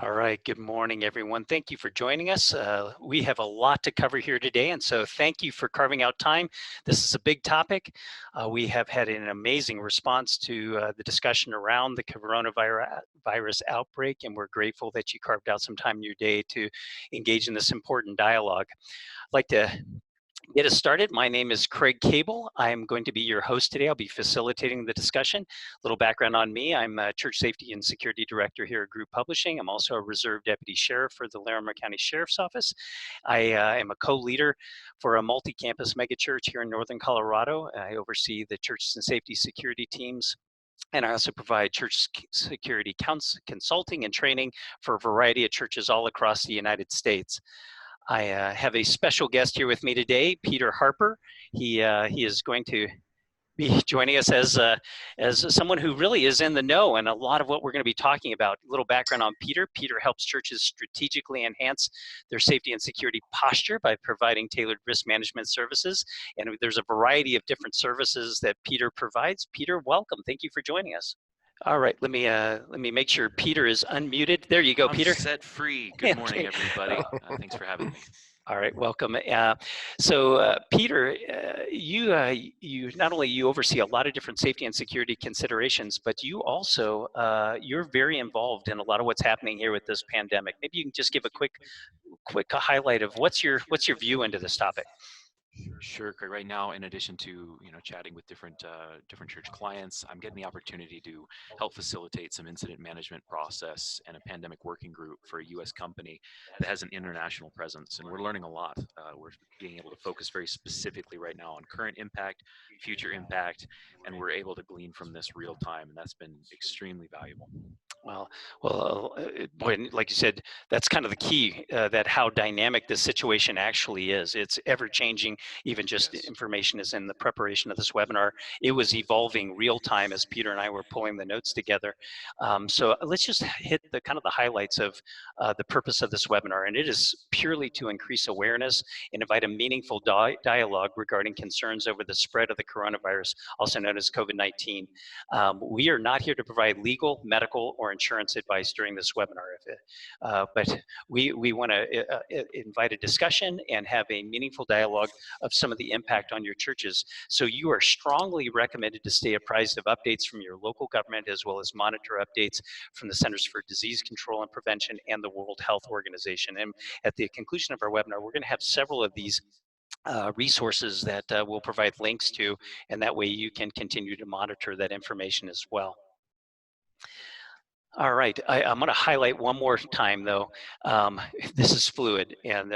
All right. Good morning, everyone. Thank you for joining us. We have a lot to cover here today, and so thank you for carving out time. This is a big topic. We have had an amazing response to the discussion around the coronavirus outbreak, and we're grateful that you carved out some time in your day to engage in this important dialogue. I'd like to get us started. My name is Craig Cable. I'm going to be your host today. I'll be facilitating the discussion. A little background on me. I'm a Church Safety and Security Director here at Group Publishing. I'm also a Reserve Deputy Sheriff for the Larimer County Sheriff's Office. I am a co-leader for a multi-campus megachurch here in Northern Colorado. I oversee the church and safety security teams, and I also provide church security consulting and training for a variety of churches all across the United States. I have a special guest here with me today, Peter Harper. He is going to be joining us as someone who really is in the know and a lot of what we're going to be talking about. A little background on Peter. Peter helps churches strategically enhance their safety and security posture by providing tailored risk management services. And there's a variety of different services that Peter provides. Peter, welcome. Thank you for joining us. All right, let me make sure Peter is unmuted. There you go, I'm Peter. set free. Good morning, everybody. Thanks for having me. All right, welcome. Peter, you not only you oversee a lot of different safety and security considerations, but you also you're very involved in a lot of what's happening here with this pandemic. Maybe you can just give a quick highlight of what's your view into this topic. Sure, Craig. Right now, in addition to chatting with different church clients, I'm getting the opportunity to help facilitate some incident management process and a pandemic working group for a U.S. company that has an international presence, and we're learning a lot. We're being able to focus very specifically right now on current impact, future impact, and we're able to glean from this real time, and that's been extremely valuable. Boy, like you said, that's kind of the key, that how dynamic this situation actually is. It's ever changing. Even just Yes. information is in the preparation of this webinar. It was evolving real time as Peter and I were pulling the notes together. So let's just hit the kind of the highlights of the purpose of this webinar. And it is purely to increase awareness and invite a meaningful dialogue regarding concerns over the spread of the coronavirus, also known as COVID-19. We are not here to provide legal, medical, or insurance advice during this webinar, but we want to invite a discussion and have a meaningful dialogue of some of the impact on your churches. So you are strongly recommended to stay apprised of updates from your local government, as well as monitor updates from the Centers for Disease Control and Prevention and the World Health Organization. And at the conclusion of our webinar, we're going to have several of these resources that we'll provide links to, and that way you can continue to monitor that information as well. All right, I'm going to highlight one more time, though. This is fluid, and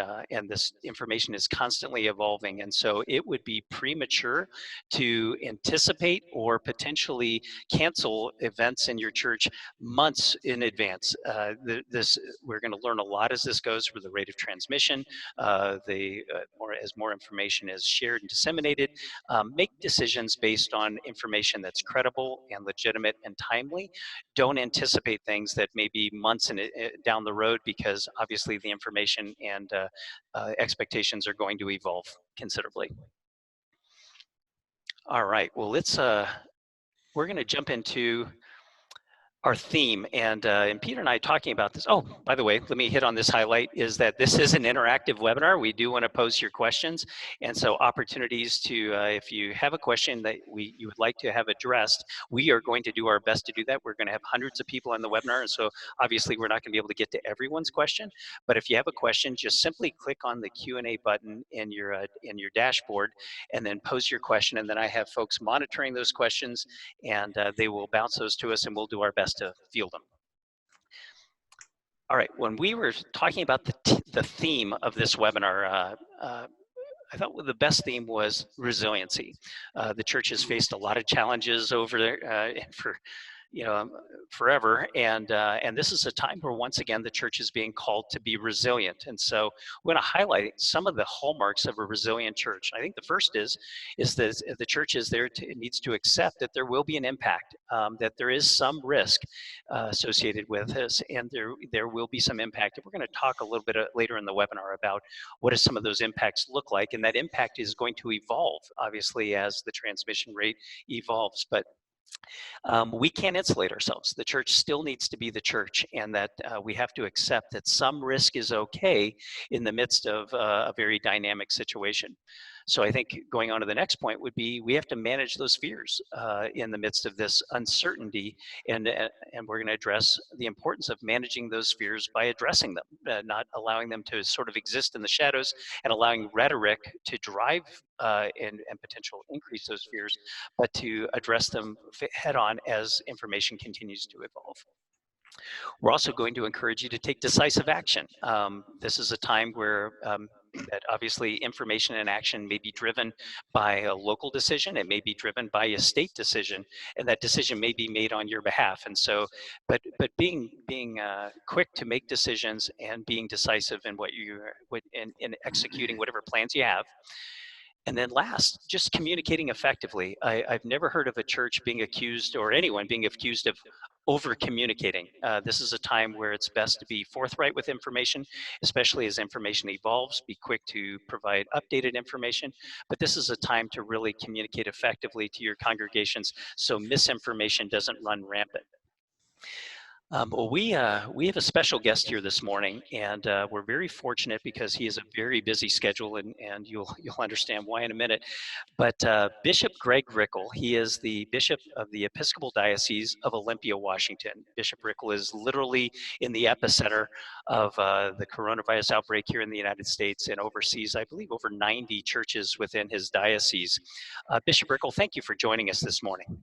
this information is constantly evolving, and so it would be premature to anticipate or potentially cancel events in your church months in advance. We're going to learn a lot as this goes with the rate of transmission, as more information is shared and disseminated. Make decisions based on information that's credible and legitimate and timely. Don't anticipate things that may be months down the road, because obviously the information and expectations are going to evolve considerably. All right, well, we're going to jump into our theme, and Peter and I talking about this. Oh, by the way, let me hit on this highlight, is that this is an interactive webinar. We do want to pose your questions, and so opportunities to, if you have a question that you would like to have addressed, we are going to do our best to do that. We're going to have hundreds of people on the webinar, and so obviously we're not going to be able to get to everyone's question, but if you have a question, just simply click on the Q&A button in your dashboard, and then pose your question, and then I have folks monitoring those questions, and they will bounce those to us, and we'll do our best to field them. All right, when we were talking about the theme of this webinar, I thought the best theme was resiliency. The church has faced a lot of challenges over there for forever, and this is a time where once again the church is being called to be resilient. And so we're going to highlight some of the hallmarks of a resilient church. I think the first is that the church is there needs to accept that there will be an impact, that there is some risk associated with this, and there will be some impact. And we're going to talk a little bit later in the webinar about what do some of those impacts look like, and that impact is going to evolve obviously as the transmission rate evolves. But We can't insulate ourselves. The church still needs to be the church, and that we have to accept that some risk is okay in the midst of a very dynamic situation. So I think going on to the next point would be we have to manage those fears in the midst of this uncertainty, and we're going to address the importance of managing those fears by addressing them, not allowing them to sort of exist in the shadows, and allowing rhetoric to drive and potential increase those fears, but to address them head on as information continues to evolve. We're also going to encourage you to take decisive action. This is a time where that obviously information and action may be driven by a local decision, it may be driven by a state decision, and that decision may be made on your behalf. And so, but being quick to make decisions and being decisive in in executing whatever plans you have. And then last, just communicating effectively. I've never heard of a church being accused, or anyone being accused of over communicating. This is a time where it's best to be forthright with information, especially as information evolves. Be quick to provide updated information, but this is a time to really communicate effectively to your congregations so misinformation doesn't run rampant. Well, we have a special guest here this morning, and we're very fortunate because he has a very busy schedule, and you'll understand why in a minute. But Bishop Greg Rickel, he is the bishop of the Episcopal Diocese of Olympia, Washington. Bishop Rickel is literally in the epicenter of the coronavirus outbreak here in the United States, and oversees, I believe, over 90 churches within his diocese. Bishop Rickel, thank you for joining us this morning.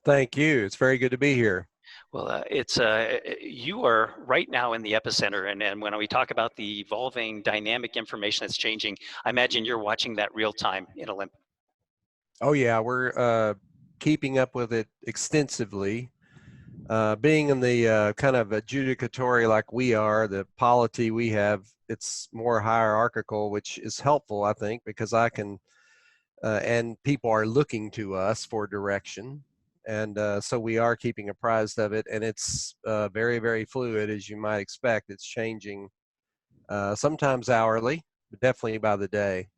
Thank you. It's very good to be here. Well, you are right now in the epicenter, and when we talk about the evolving dynamic information that's changing, I imagine you're watching that real time in Olympia. Oh yeah, we're keeping up with it extensively. Being in the kind of adjudicatory like we are, the polity we have, it's more hierarchical, which is helpful, I think, because I can, and people are looking to us for direction. And so we are keeping apprised of it, and it's very, very fluid, as you might expect. It's changing sometimes hourly, but definitely by the day.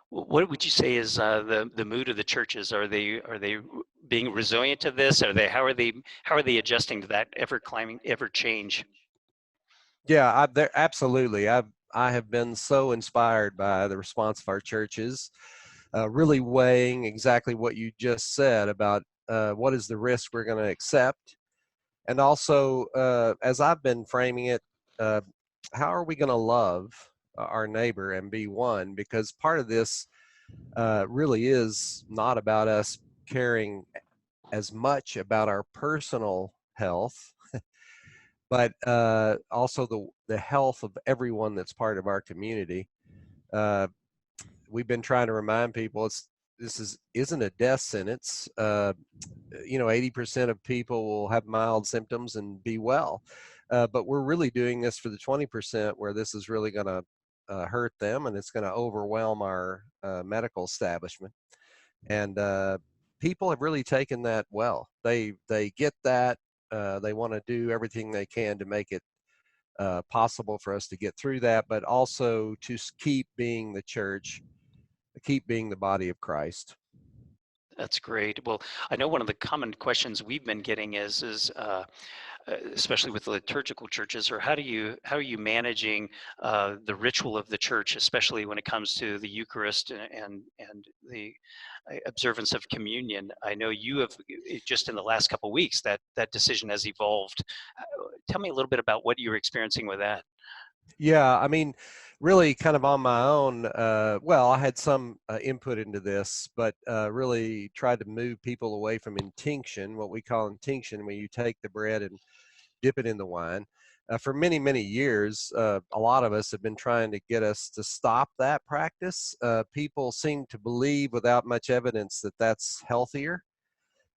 What would you say is the mood of the churches? Are they being resilient to this? How are they adjusting to that ever change? Yeah, absolutely. I have been so inspired by the response of our churches, really weighing exactly what you just said about what is the risk we're going to accept, and also as I've been framing it, how are we going to love our neighbor and be one? Because part of this really is not about us caring as much about our personal health, but also the health of everyone that's part of our community. We've been trying to remind people this isn't a death sentence. 80% of people will have mild symptoms and be well, but we're really doing this for the 20% where this is really going to hurt them, and it's going to overwhelm our medical establishment. And people have really taken that well. They get that. They want to do everything they can to make it possible for us to get through that, but also to keep being the church, keep being the body of Christ. That's great. Well, I know one of the common questions we've been getting is especially with the liturgical churches, or how are you managing the ritual of the church, especially when it comes to the Eucharist and the observance of communion. I know you have just in the last couple of weeks that decision has evolved. Tell me a little bit about what you were experiencing with that. Yeah, I mean, really kind of on my own. Well, I had some input into this, but really tried to move people away from intinction, what we call intinction, when you take the bread and dip it in the wine. For many, many years, a lot of us have been trying to get us to stop that practice. People seem to believe without much evidence that that's healthier.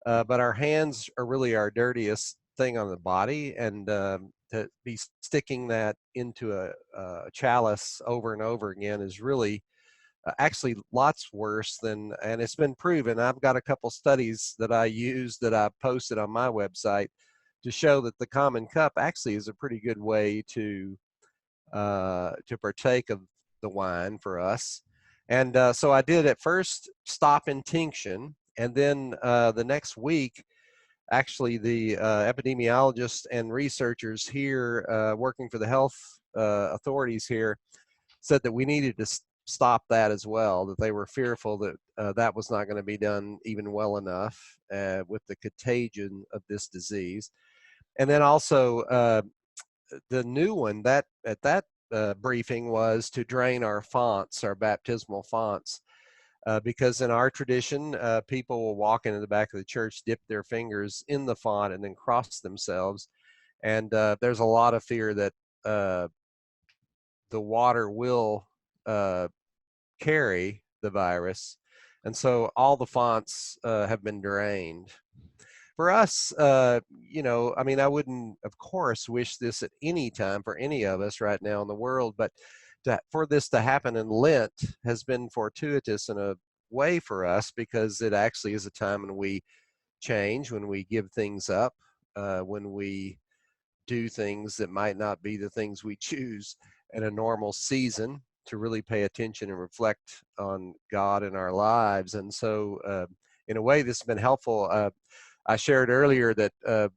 But our hands are really our dirtiest thing on the body, and to be sticking that into a chalice over and over again is really actually lots worse than, and it's been proven. I've got a couple studies that I use that I posted on my website to show that the common cup actually is a pretty good way to partake of the wine for us. And so I did at first stop intinction, and then the next week Actually, the epidemiologists and researchers here working for the health authorities here said that we needed to stop that as well, that they were fearful that that was not going to be done even well enough with the contagion of this disease. And then also the new one that at that briefing was to drain our fonts, our baptismal fonts, because in our tradition, people will walk into the back of the church, dip their fingers in the font, and then cross themselves. And there's a lot of fear that uh, the water will carry the virus. And so all the fonts have been drained. For us, I mean, I wouldn't, of course, wish this at any time for any of us right now in the world, but for this to happen in Lent has been fortuitous in a way for us, because it actually is a time when we change, when we give things up, when we do things that might not be the things we choose in a normal season, to really pay attention and reflect on God in our lives. And so, in a way, this has been helpful. I shared earlier that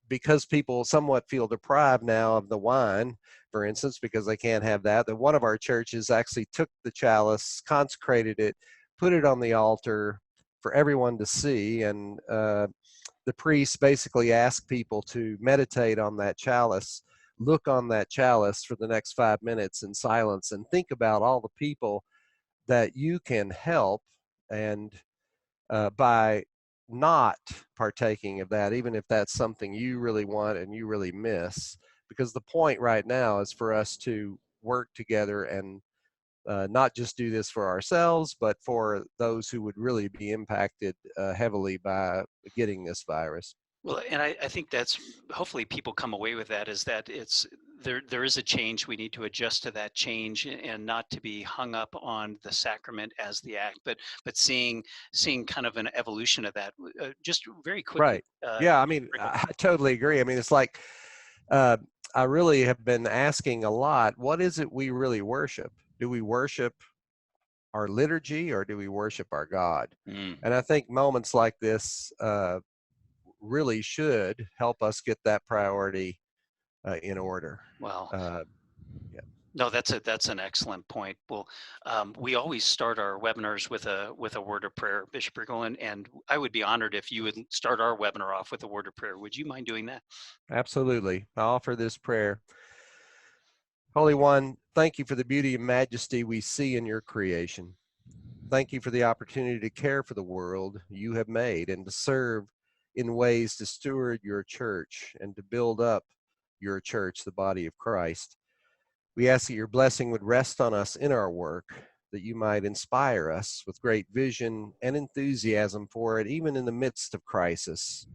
because people somewhat feel deprived now of the wine, for instance, because they can't have that one of our churches actually took the chalice, consecrated it, put it on the altar for everyone to see, and the priest basically asked people to meditate on that chalice, look on that chalice for the next 5 minutes in silence, and think about all the people that you can help, and by not partaking of that, even if that's something you really want and you really miss. Because the point right now is for us to work together and not just do this for ourselves, but for those who would really be impacted heavily by getting this virus. Well, and I think that's hopefully people come away with that, is that it's there is a change. We need to adjust to that change and not to be hung up on the sacrament as the act, but seeing kind of an evolution of that. Just very quickly. Right. Yeah, I mean, I totally agree. I mean, it's like uh, I really have been asking a lot, what is it we really worship? Do we worship our liturgy, or do we worship our God? Mm, And I think moments like this really should help us get that priority in order. well, Uh, yeah. no, that's an excellent point. Well, we always start our webinars with a word of prayer, Bishop Rickle, and I would be honored if you would start our webinar off with a word of prayer. Would you mind doing that? Absolutely. I offer this prayer. Holy One, thank you for the beauty and majesty we see in your creation. Thank you for the opportunity to care for the world you have made, and to serve in ways to steward your church and to build up your church, the body of Christ. We ask that your blessing would rest on us in our work, that you might inspire us with great vision and enthusiasm for it, even in the midst of crisis.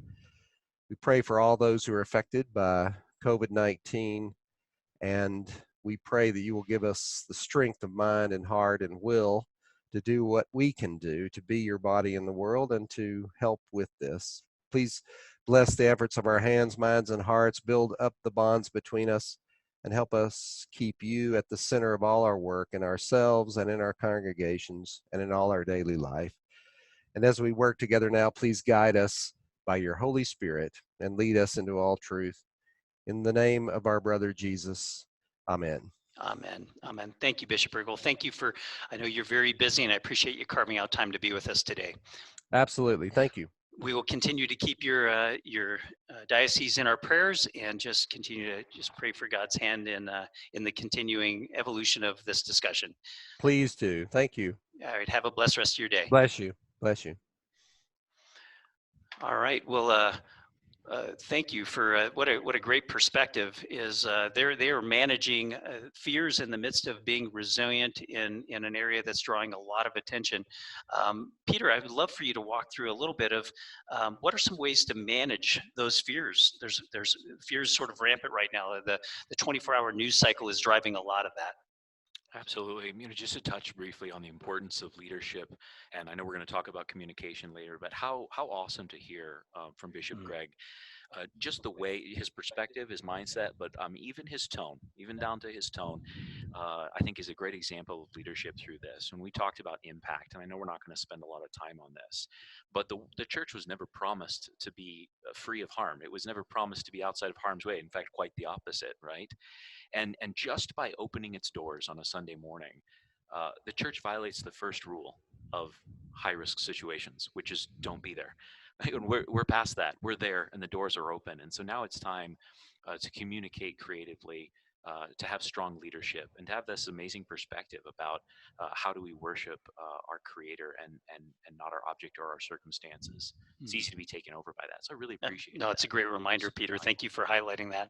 We pray for all those who are affected by COVID-19, and we pray that you will give us the strength of mind and heart and will to do what we can do to be your body in the world and to help with this. Please bless the efforts of our hands, minds, and hearts, build up the bonds between us, and help us keep you at the center of all our work in ourselves and in our congregations and in all our daily life. And as we work together now, please guide us by your Holy Spirit and lead us into all truth. In the name of our brother Jesus, amen. Amen. Amen. Thank you, Bishop Riggle. Thank you for, I know you're very busy, and I appreciate you carving out time to be with us today. Absolutely. Thank you. We will continue to keep your diocese in our prayers, and just continue to just pray for God's hand in the continuing evolution of this discussion. Please do. Thank you. All right. Have a blessed rest of your day. Bless you. Bless you. All right. Well, thank you for what a great perspective. Is they are managing fears in the midst of being resilient in an area that's drawing a lot of attention. Peter, I would love for you to walk through a little bit of what are some ways to manage those fears. There's fears sort of rampant right now. The 24-hour news cycle is driving a lot of that. Absolutely. Just to touch briefly on the importance of leadership, and I know we're going to talk about communication later, but how awesome to hear from Bishop Greg, just the way his perspective, his mindset, but even his tone, even down to his tone. I think is a great example of leadership through this. When we talked about impact, and I know we're not going to spend a lot of time on this, but the church was never promised to be free of harm. It was never promised to be outside of harm's way. In fact, quite the opposite, right? And just by opening its doors on a Sunday morning, the church violates the first rule of high risk situations, which is don't be there. We're past that. We're there, and the doors are open. And so now it's time to communicate creatively, to have strong leadership, and to have this amazing perspective about how do we worship our Creator and not our object or our circumstances. It's easy to be taken over by that. So I really appreciate No, that. it's a great reminder, Peter. Thank you for highlighting that.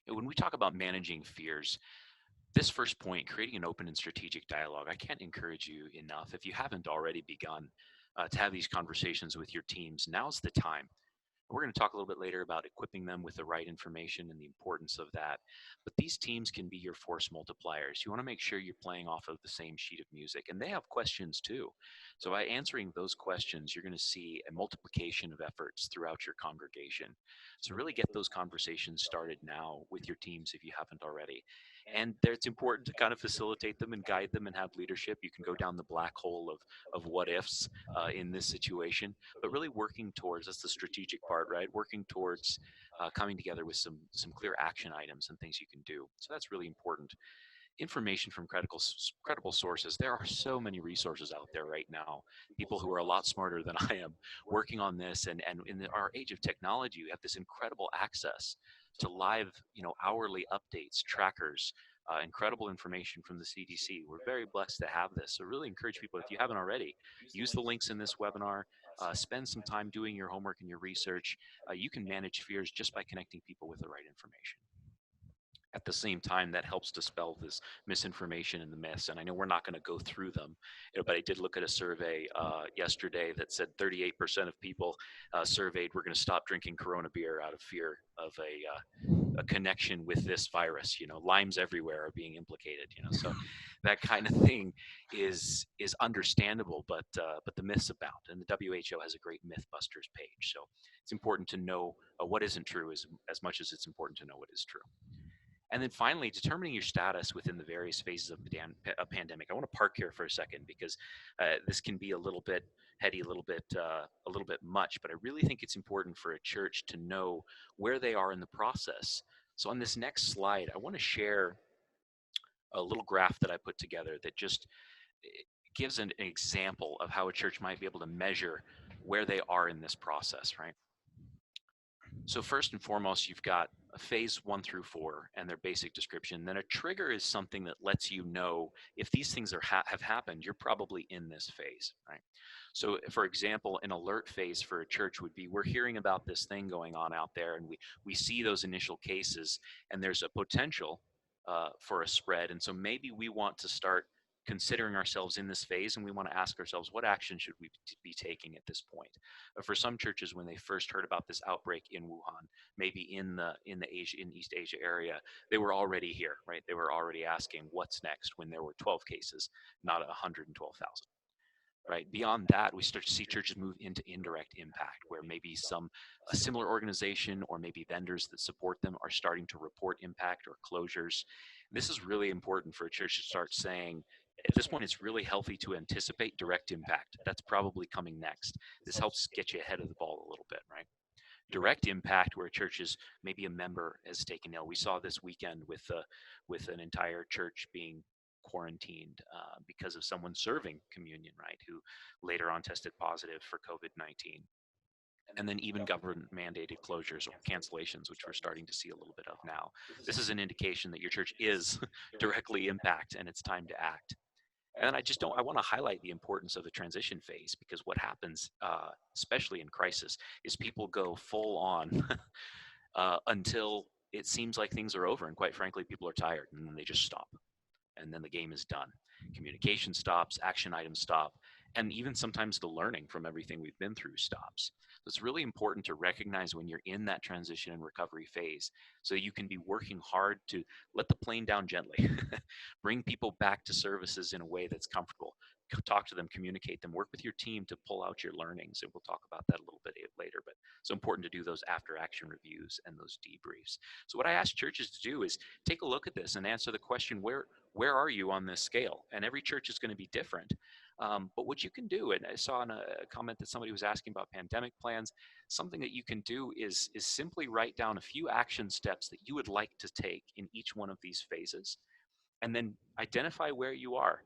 When we talk about managing fears, this first point, creating an open and strategic dialogue, I can't encourage you enough. If you haven't already begun to have these conversations with your teams, now's the time. We're going to talk a little bit later about equipping them with the right information and the importance of that. But these teams can be your force multipliers. You want to make sure you're playing off of the same sheet of music, and they have questions too. So by answering those questions, you're going to see a multiplication of efforts throughout your congregation. So really get those conversations started now with your teams if you haven't already. And it's important to kind of facilitate them and guide them and have leadership. You can go down the black hole of what ifs in this situation, but really working towards, that's the strategic part, right? Working towards coming together with some clear action items and things you can do. So that's really important. Information from credible sources. There are so many resources out there right now. People who are a lot smarter than I am working on this, and in our age of technology, we have this incredible access to live, hourly updates, trackers, incredible information from the CDC. We're very blessed to have this. So really encourage people, if you haven't already, use the links in this webinar. Spend some time doing your homework and your research. You can manage fears just by connecting people with the right information. At the same time, that helps dispel this misinformation and the myths. And I know we're not going to go through them, but I did look at a survey yesterday that said 38% of people surveyed were going to stop drinking Corona beer out of fear of a connection with this virus. Limes everywhere are being implicated. So that kind of thing is understandable, but the myths abound, and the WHO has a great MythBusters page. So it's important to know what isn't true as much as it's important to know what is true. And then finally, determining your status within the various phases of a pandemic. I want to park here for a second because this can be a little bit heady, a little bit much. But I really think it's important for a church to know where they are in the process. So on this next slide, I want to share a little graph that I put together that just gives an example of how a church might be able to measure where they are in this process, right? So first and foremost, you've got a phase 1 through 4 and their basic description. Then a trigger is something that lets you know if these things have happened, you're probably in this phase, right? So for example, an alert phase for a church would be, we're hearing about this thing going on out there, and we see those initial cases, and there's a potential for a spread. And so maybe we want to start considering ourselves in this phase, and we want to ask ourselves, what action should we be taking at this point? For some churches, when they first heard about this outbreak in Wuhan, maybe in East Asia area, they were already here, right? They were already asking what's next when there were 12 cases, not 112,000. Right. Beyond that, we start to see churches move into indirect impact, where maybe a similar organization or maybe vendors that support them are starting to report impact or closures. This is really important for a church to start saying, at this point, it's really healthy to anticipate direct impact. That's probably coming next. This helps get you ahead of the ball a little bit, right? Direct impact, where churches, maybe a member has taken ill. We saw this weekend with an entire church being quarantined because of someone serving communion, right, who later on tested positive for COVID-19. And then even government mandated closures or cancellations, which we're starting to see a little bit of now. This is an indication that your church is directly impacted and it's time to act. And I want to highlight the importance of the transition phase, because what happens, especially in crisis, is people go full on until it seems like things are over. And quite frankly, people are tired, and then they just stop. And then the game is done. Communication stops, action items stop, and even sometimes the learning from everything we've been through stops. So it's really important to recognize when you're in that transition and recovery phase, so you can be working hard to let the plane down gently, bring people back to services in a way that's comfortable, talk to them, communicate them, work with your team to pull out your learnings. And we'll talk about that a little bit later, but it's important to do those after action reviews and those debriefs. So what I ask churches to do is take a look at this and answer the question, where are you on this scale? And every church is going to be different. But what you can do, and I saw in a comment that somebody was asking about pandemic plans, something that you can do is simply write down a few action steps that you would like to take in each one of these phases, and then identify where you are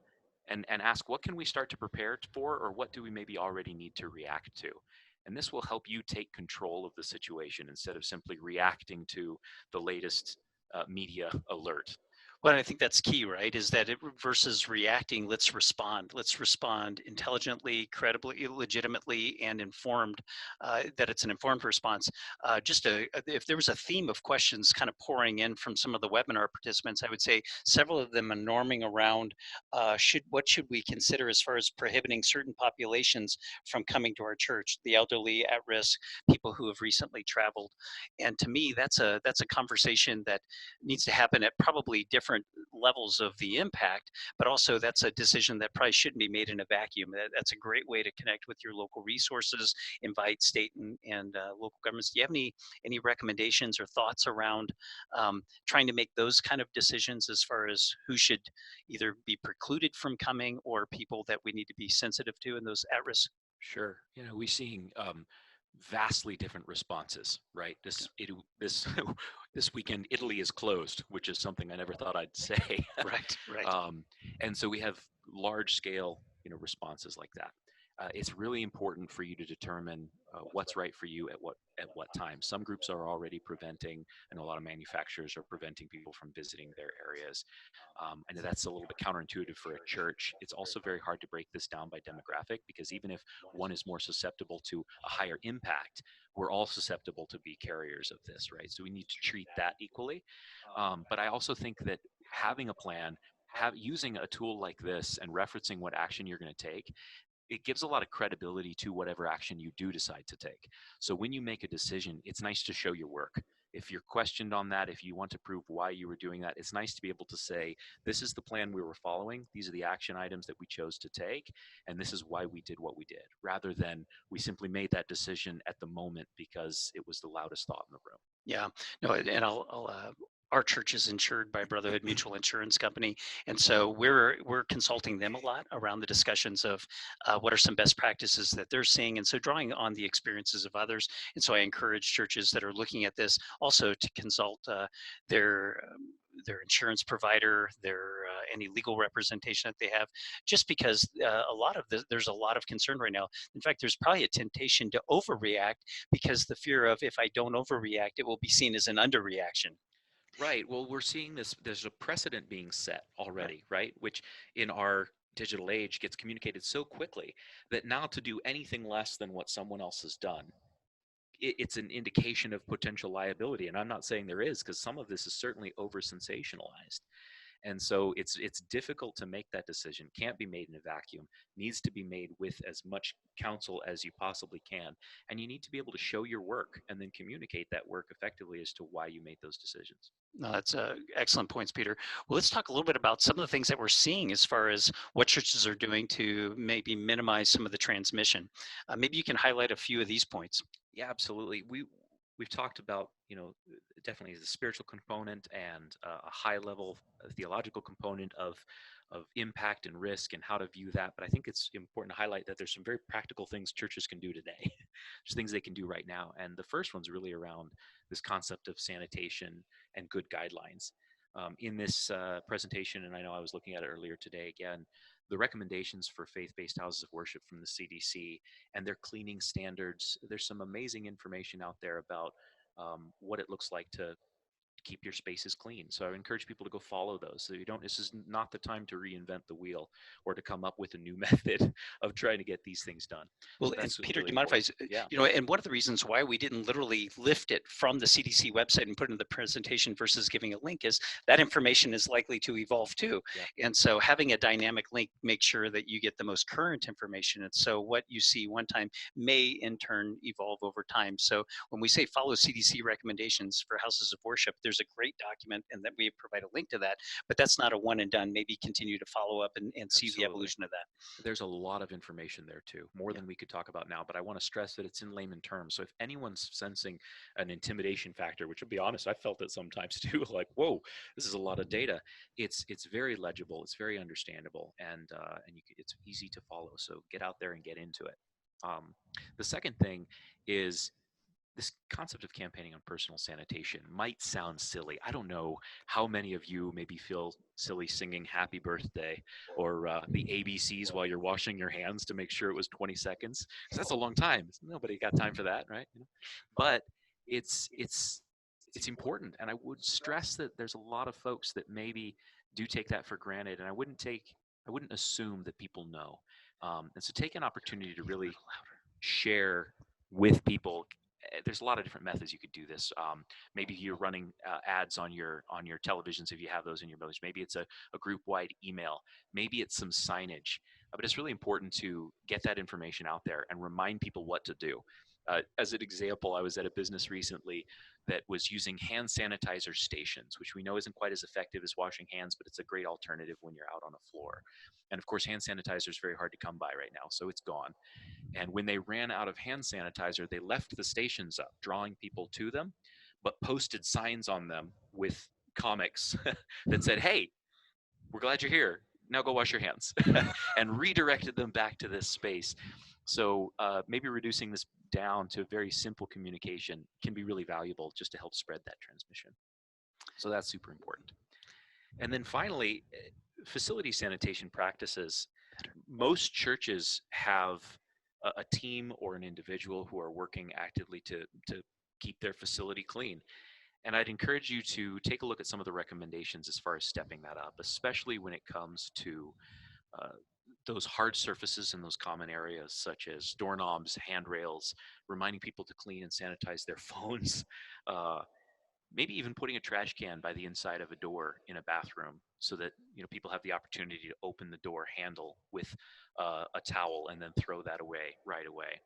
and ask, what can we start to prepare for, or what do we maybe already need to react to? And this will help you take control of the situation instead of simply reacting to the latest media alert. Well, I think that's key, right? Is that versus reacting, let's respond. Let's respond intelligently, credibly, legitimately, and informed, that it's an informed response. If there was a theme of questions kind of pouring in from some of the webinar participants, I would say several of them are norming around what should we consider as far as prohibiting certain populations from coming to our church, the elderly, at risk, people who have recently traveled. And to me, that's a conversation that needs to happen at probably different levels of the impact, but also that's a decision that probably shouldn't be made in a vacuum. That's a great way to connect with your local resources, invite state and local governments. Do you have any recommendations or thoughts around trying to make those kind of decisions as far as who should either be precluded from coming or people that we need to be sensitive to in those at risk? Sure. We're seeing vastly different responses, right? This this weekend, Italy is closed, which is something I never thought I'd say. Right, right. And so we have large scale, responses like that. It's really important for you to determine what's right for you at what time. Some groups are already preventing, and a lot of manufacturers are preventing people from visiting their areas. I know that's a little bit counterintuitive for a church. It's also very hard to break this down by demographic, because even if one is more susceptible to a higher impact, we're all susceptible to be carriers of this, right? So we need to treat that equally. But I also think that having a plan, using a tool like this and referencing what action you're going to take, it gives a lot of credibility to whatever action you do decide to take. So when you make a decision, it's nice to show your work. If you're questioned on that, if you want to prove why you were doing that, it's nice to be able to say, this is the plan we were following, these are the action items that we chose to take, and this is why we did what we did, rather than we simply made that decision at the moment because it was the loudest thought in the room. Yeah, no, and our church is insured by Brotherhood Mutual Insurance Company, and so we're consulting them a lot around the discussions of what are some best practices that they're seeing, and so drawing on the experiences of others. And so I encourage churches that are looking at this also to consult their their insurance provider, any legal representation that they have, just because there's a lot of concern right now. In fact, there's probably a temptation to overreact because the fear of, if I don't overreact, it will be seen as an underreaction. Right. Well, we're seeing this, there's a precedent being set already, right? Which in our digital age gets communicated so quickly that now to do anything less than what someone else has done, it's an indication of potential liability. And I'm not saying there is, because some of this is certainly over sensationalized. And so it's difficult to make that decision. Can't be made in a vacuum. Needs to be made with as much counsel as you possibly can. And you need to be able to show your work and then communicate that work effectively as to why you made those decisions. No, that's excellent points, Peter. Well, let's talk a little bit about some of the things that we're seeing as far as what churches are doing to maybe minimize some of the transmission. Maybe you can highlight a few of these points. Yeah, absolutely. We've talked about, definitely the spiritual component and a high level theological component of impact and risk and how to view that. But I think it's important to highlight that there's some very practical things churches can do today. There's things they can do right now. And the first one's really around this concept of sanitation and good guidelines. In this presentation, and I know I was looking at it earlier today again, the recommendations for faith-based houses of worship from the CDC and their cleaning standards. There's some amazing information out there about what it looks like to keep your spaces clean. So I encourage people to go follow those. So this is not the time to reinvent the wheel or to come up with a new method of trying to get these things done. Well, So and Peter, really do you mind if important. I, and one of the reasons why we didn't literally lift it from the CDC website and put it in the presentation versus giving a link is that information is likely to evolve too. Yeah. And so having a dynamic link makes sure that you get the most current information. And so what you see one time may in turn evolve over time. So when we say follow CDC recommendations for houses of worship, there's there's a great document, and that we provide a link to that. But that's not a one and done. Maybe continue to follow up and see the Absolutely. evolution of that. There's a lot of information there too, more Yeah. than we could talk about now, but I want to stress that it's in layman terms. So if anyone's sensing an intimidation factor, which, to be honest, I felt it sometimes too, like, whoa, this is a lot of data. It's very legible, it's very understandable, and it's easy to follow. So get out there and get into it. The second thing is this concept of campaigning on personal sanitation might sound silly. I don't know how many of you maybe feel silly singing happy birthday or the ABCs while you're washing your hands to make sure it was 20 seconds. Because that's a long time. Nobody got time for that, right? But it's important. And I would stress that there's a lot of folks that maybe do take that for granted. And I wouldn't assume that people know. And so take an opportunity to really share with people. There's a lot of different methods you could do this. Maybe you're running ads on your televisions if you have those in your village. Maybe it's a group-wide email. Maybe it's some signage. But it's really important to get that information out there and remind people what to do. As an example, I was at a business recently that was using hand sanitizer stations, which we know isn't quite as effective as washing hands, but it's a great alternative when you're out on a floor. And of course, hand sanitizer is very hard to come by right now, so it's gone. And when they ran out of hand sanitizer, they left the stations up, drawing people to them, but posted signs on them with comics that said, hey, we're glad you're here. Now go wash your hands, and redirected them back to this space. So maybe reducing this down to very simple communication can be really valuable just to help spread that transmission. So that's super important. And then finally, facility sanitation practices. Most churches have a team or an individual who are working actively to keep their facility clean. And I'd encourage you to take a look at some of the recommendations as far as stepping that up, especially when it comes to uh, those hard surfaces in those common areas, such as doorknobs, handrails, reminding people to clean and sanitize their phones, uh, maybe even putting a trash can by the inside of a door in a bathroom so that people have the opportunity to open the door handle with a towel and then throw that away right away.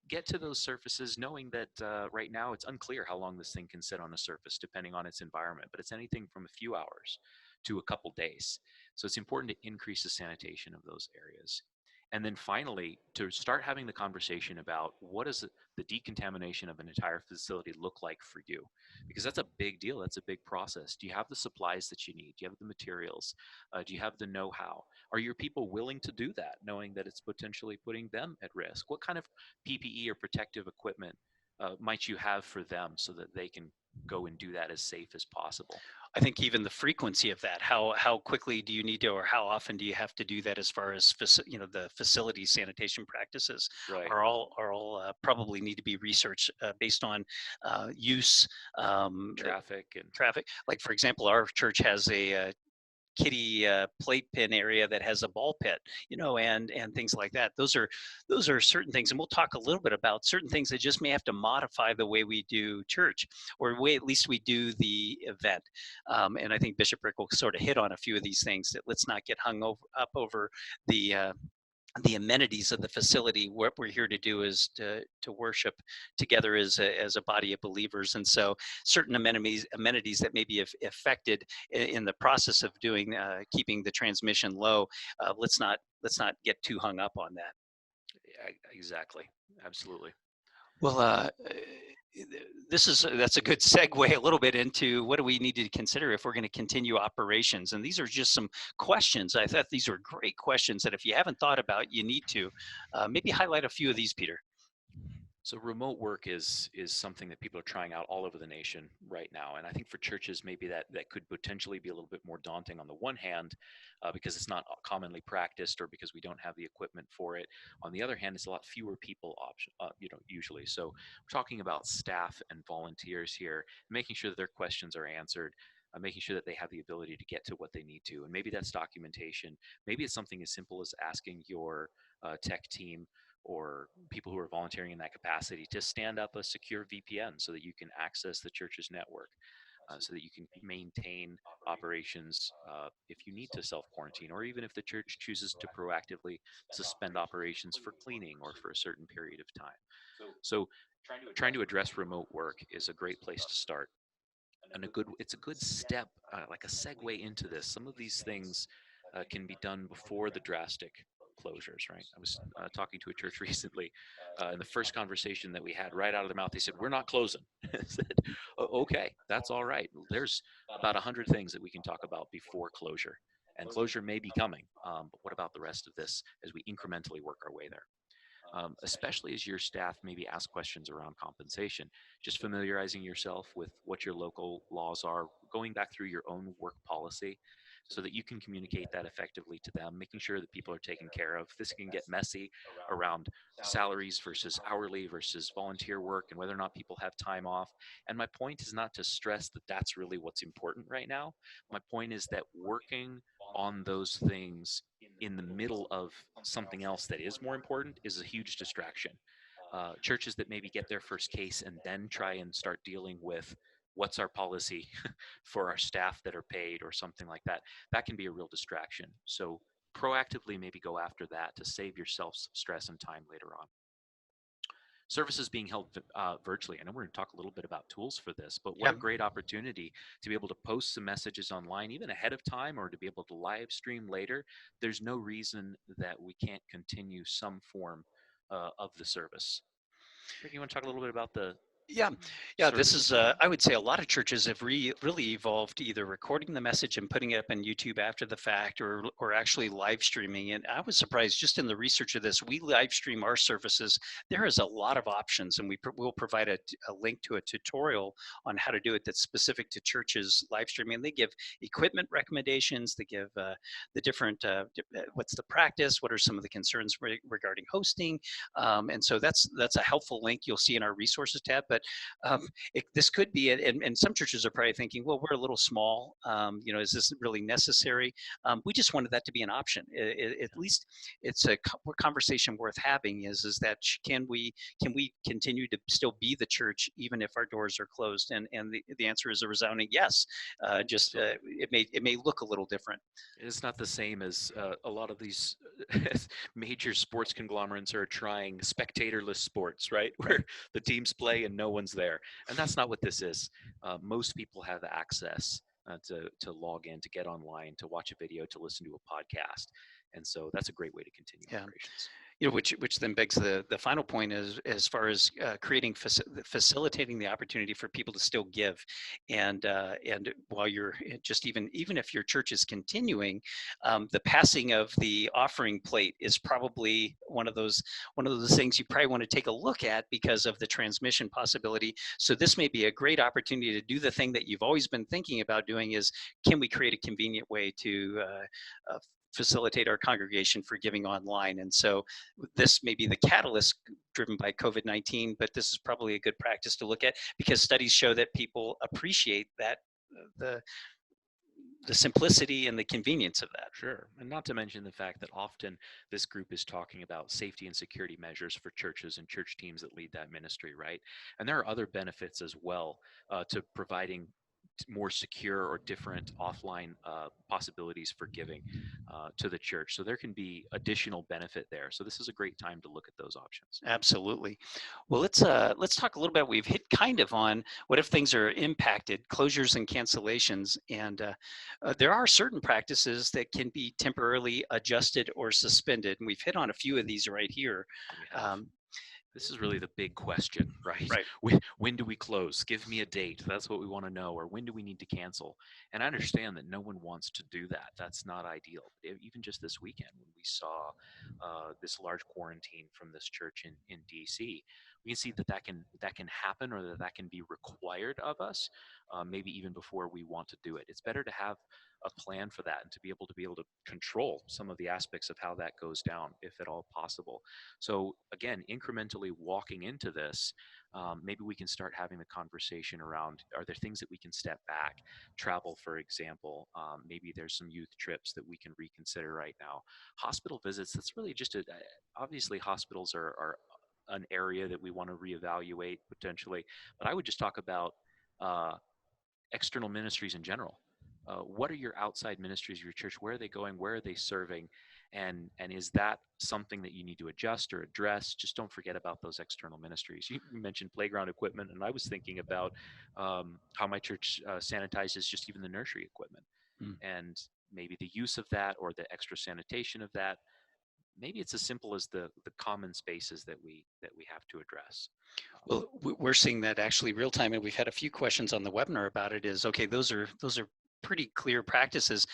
Get to those surfaces knowing that right now it's unclear how long this thing can sit on a surface depending on its environment, but it's anything from a few hours to a couple days. So it's important to increase the sanitation of those areas. And then finally, to start having the conversation about what does the decontamination of an entire facility look like for you? Because that's a big deal. That's a big process. Do you have the supplies that you need? Do you have the materials? Do you have the know-how? Are your people willing to do that, knowing that it's potentially putting them at risk? What kind of PPE or protective equipment might you have for them so that they can go and do that as safe as possible? I think even the frequency of that, how quickly do you need to, or how often do you have to do that, as far as the facility sanitation practices Right. are all probably need to be researched based on use, Traffic and traffic. Like, for example, our church has a kitty plate pin area that has a ball pit, and things like that. Those are certain things, and we'll talk a little bit about certain things that just may have to modify the way we do church, or the way at least we do the event. And I think Bishop Rick will sort of hit on a few of these things. That let's not get hung up over the amenities of the facility. What we're here to do is to worship together as a body of believers. And so certain amenities that may be affected in the process of doing keeping the transmission low, let's not get too hung up on that. exactly, absolutely. Well, that's a good segue a little bit into what do we need to consider if we're going to continue operations. And these are just some questions. I thought these were great questions that if you haven't thought about, you need to maybe highlight a few of these, Peter. So remote work is something that people are trying out all over the nation right now, and I think for churches maybe that could potentially be a little bit more daunting on the one hand, because it's not commonly practiced or because we don't have the equipment for it. On the other hand, it's a lot fewer people usually. So we're talking about staff and volunteers here, making sure that their questions are answered. Making sure that they have the ability to get to what they need to. And maybe that's documentation. Maybe it's something as simple as asking your tech team or people who are volunteering in that capacity to stand up a secure VPN so that you can access the church's network, so that you can maintain operations if you need to self-quarantine, or even if the church chooses to proactively suspend operations for cleaning or for a certain period of time. So trying to address remote work is a great place to start. it's a good step, like a segue into this. Some of these things can be done before the drastic closures, right? I was talking to a church recently, and the first conversation that we had right out of their mouth, they said, "We're not closing." I said, Okay, that's all right. There's about 100 things that we can talk about before closure, and closure may be coming. But what about the rest of this as we incrementally work our way there? Especially as your staff maybe ask questions around compensation. Just familiarizing yourself with what your local laws are, going back through your own work policy so that you can communicate that effectively to them, making sure that people are taken care of. This can get messy around salaries versus hourly versus volunteer work and whether or not people have time off. And my point is not to stress that that's really what's important right now. My point is that working on those things in the middle of something else that is more important is a huge distraction. Churches that maybe get their first case and then try and start dealing with what's our policy for our staff that are paid or something like that, that can be a real distraction. So proactively maybe go after that to save yourself some stress and time later on. Services being held virtually. I know we're going to talk a little bit about tools for this, but what Yeah. a great opportunity to be able to post some messages online, even ahead of time, or to be able to live stream later. There's no reason that we can't continue some form of the service. Rick, you want to talk a little bit about the Yeah, yeah. This services is, we have? I would say, a lot of churches have really evolved, either recording the message and putting it up on YouTube after the fact, or actually live streaming. And I was surprised just in the research of this. We live stream our services. There is a lot of options, and will provide a link to a tutorial on how to do it that's specific to churches live streaming. And they give equipment recommendations. They give the different what's the practice, what are some of the concerns regarding hosting, and so that's a helpful link you'll see in our resources tab. But this could be, and some churches are probably thinking, well, we're a little small. Is this really necessary? We just wanted that to be an option. At least it's a conversation worth having. Is that can we continue to still be the church even if our doors are closed? And the answer is a resounding yes. It may look a little different. It's not the same as a lot of these major sports conglomerates are trying spectatorless sports, right? Where the teams play and no one's there. And that's not what this is. Most people have access to log in, to get online, to watch a video, to listen to a podcast. And so that's a great way to continue Yeah. operations. Which then begs the final point, is as far as facilitating the opportunity for people to still give, and while you're just, even if your church is continuing, the passing of the offering plate is probably one of those things you probably want to take a look at because of the transmission possibility. So this may be a great opportunity to do the thing that you've always been thinking about doing: is, can we create a convenient way to facilitate our congregation for giving online? And so this may be the catalyst driven by COVID-19, but this is probably a good practice to look at, because studies show that people appreciate that, the simplicity and the convenience of that. Sure. And not to mention the fact that often this group is talking about safety and security measures for churches and church teams that lead that ministry, right? And there are other benefits as well to providing more secure or different offline possibilities for giving to the church. So there can be additional benefit there. So this is a great time to look at those options. Absolutely. Well, let's talk a little bit. We've hit kind of on what if things are impacted, closures and cancellations, and there are certain practices that can be temporarily adjusted or suspended, and we've hit on a few of these right here. We have. This is really the big question, right? Right. When do we close? Give me a date. That's what we want to know. Or when do we need to cancel? And I understand that no one wants to do that. That's not ideal. Even just this weekend, when we saw this large quarantine from this church in DC, we can see that can happen, or that can be required of us, maybe even before we want to do it. It's better to have a plan for that and to be able to control some of the aspects of how that goes down, if at all possible. So again, incrementally walking into this, maybe we can start having the conversation around, are there things that we can step back? Travel, for example. Maybe there's some youth trips that we can reconsider right now. Hospital visits, that's really just obviously hospitals are an area that we want to reevaluate potentially. But I would just talk about external ministries in general. What are your outside ministries of your church? Where are they going? Where are they serving? and is that something that you need to adjust or address? Just don't forget about those external ministries. You mentioned playground equipment, and I was thinking about how my church sanitizes just even the nursery equipment, Mm. and maybe the use of that or the extra sanitation of that. Maybe it's as simple as the common spaces that we have to address. Well, we're seeing that actually real time, and we've had a few questions on the webinar about it. Is okay, those are pretty clear practices.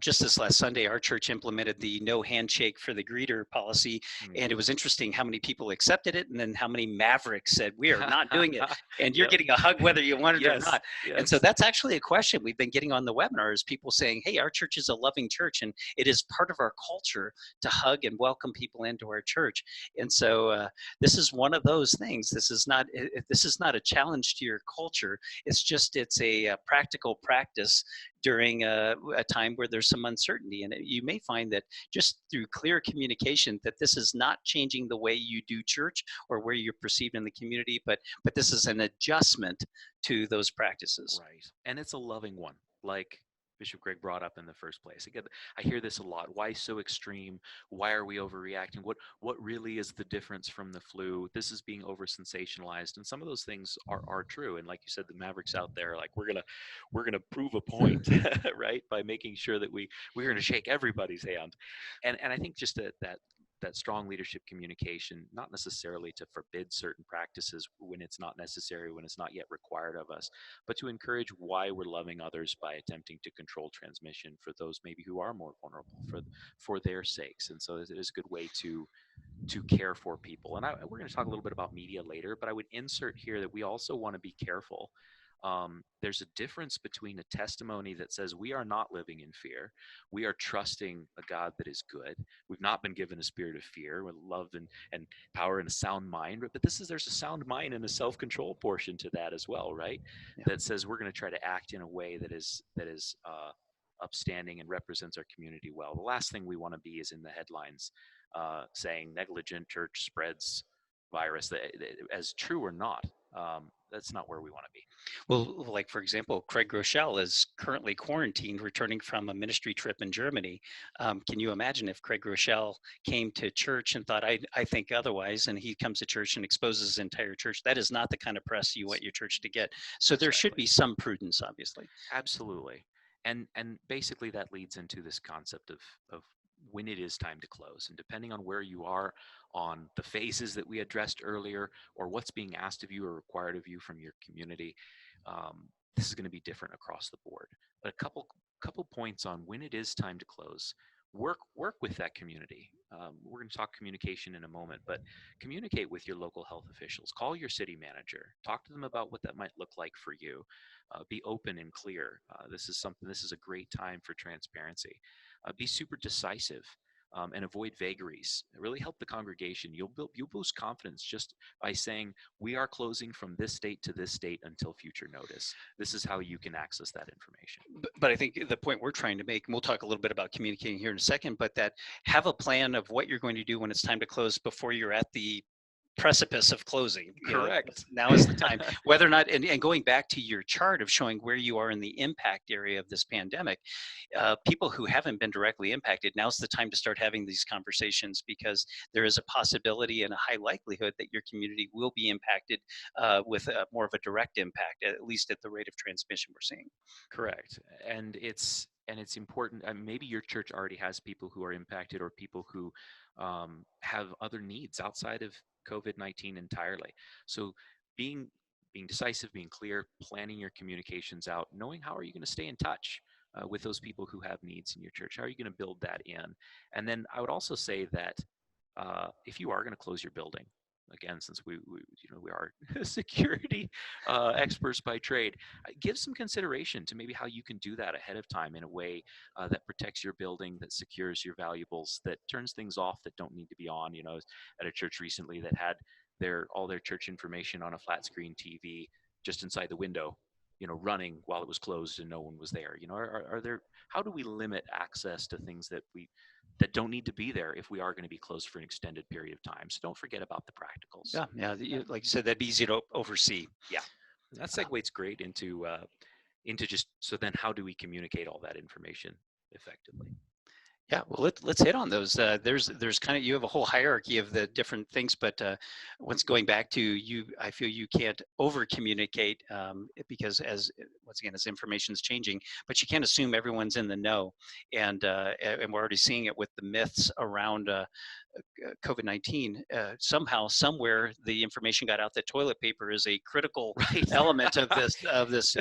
Just this last Sunday, our church implemented the no handshake for the greeter policy, and it was interesting how many people accepted it, and then how many mavericks said we are not doing it, and you're Yep. getting a hug whether you want it or Yes. not. And so Yes. that's actually a question we've been getting on the webinar: is people saying, "Hey, our church is a loving church, and it is part of our culture to hug and welcome people into our church." And so this is one of those things. This is not a challenge to your culture. It's a practical practice during a time where there's some uncertainty. And you may find that just through clear communication that this is not changing the way you do church or where you're perceived in the community, but this is an adjustment to those practices. Right. And it's a loving one, like Bishop Greg brought up in the first place. Again, I hear this a lot. Why so extreme? Why are we overreacting? What really is the difference from the flu? This is being over sensationalized. And some of those things are true. And like you said, the Mavericks out there, like we're gonna prove a point, right? By making sure that we're gonna shake everybody's hand. And I think just that strong leadership communication, not necessarily to forbid certain practices when it's not necessary, when it's not yet required of us, but to encourage why we're loving others by attempting to control transmission for those maybe who are more vulnerable for their sakes. And so it is a good way to care for people. And we're going to talk a little bit about media later, but I would insert here that we also want to be careful. There's a difference between a testimony that says we are not living in fear. We are trusting a God that is good. We've not been given a spirit of fear with love and power and a sound mind. But there's a sound mind and a self-control portion to that as well, right? Yeah. That says we're going to try to act in a way that is upstanding and represents our community well. The last thing we want to be is in the headlines saying negligent church spreads virus, as true or not. That's not where we want to be. Well, like for example, Craig Rochelle is currently quarantined, returning from a ministry trip in Germany. Can you imagine if Craig Rochelle came to church and thought, I think otherwise, and he comes to church and exposes his entire church? That is not the kind of press you want your church to get. So there should Exactly. be some prudence, obviously. Absolutely. And basically that leads into this concept of when it is time to close. And depending on where you are on the phases that we addressed earlier, or what's being asked of you or required of you from your community, this is going to be different across the board. But a couple points on when it is time to close. Work with that community. We're going to talk communication in a moment, but communicate with your local health officials. Call your city manager. Talk to them about what that might look like for you. Be open and clear. This is a great time for transparency. Be super decisive. And avoid vagaries. Really help the congregation. You'll boost confidence just by saying we are closing from this date to this date until future notice. This is how you can access that information. But I think the point we're trying to make, and we'll talk a little bit about communicating here in a second, but that have a plan of what you're going to do when it's time to close before you're at the precipice of closing. Correct. Now is the time. Whether or not, and going back to your chart of showing where you are in the impact area of this pandemic, people who haven't been directly impacted, now's the time to start having these conversations, because there is a possibility and a high likelihood that your community will be impacted with more of a direct impact, at least at the rate of transmission we're seeing. Correct. And it's important. Maybe your church already has people who are impacted, or people who have other needs outside of COVID-19 entirely. So being decisive, being clear, planning your communications out, knowing how are you going to stay in touch with those people who have needs in your church. How are you going to build that in? And then I would also say that if you are going to close your building, again, since we are security experts by trade, give some consideration to maybe how you can do that ahead of time in a way that protects your building, that secures your valuables, that turns things off that don't need to be on. I was at a church recently that had all their church information on a flat screen TV just inside the window, running while it was closed and no one was there. How do we limit access to things that don't need to be there if we are going to be closed for an extended period of time? So don't forget about the practicals. Yeah. Like you said, that'd be easy to oversee. Yeah, that segues great into just, so then how do we communicate all that information effectively? Yeah, well, let's hit on those. There's kind of, you have a whole hierarchy of the different things, but once going back to you, I feel you can't over communicate because once again, as information is changing, but you can't assume everyone's in the know, and we're already seeing it with the myths around COVID-19. Somehow, somewhere, the information got out that toilet paper is a critical Right. element of this.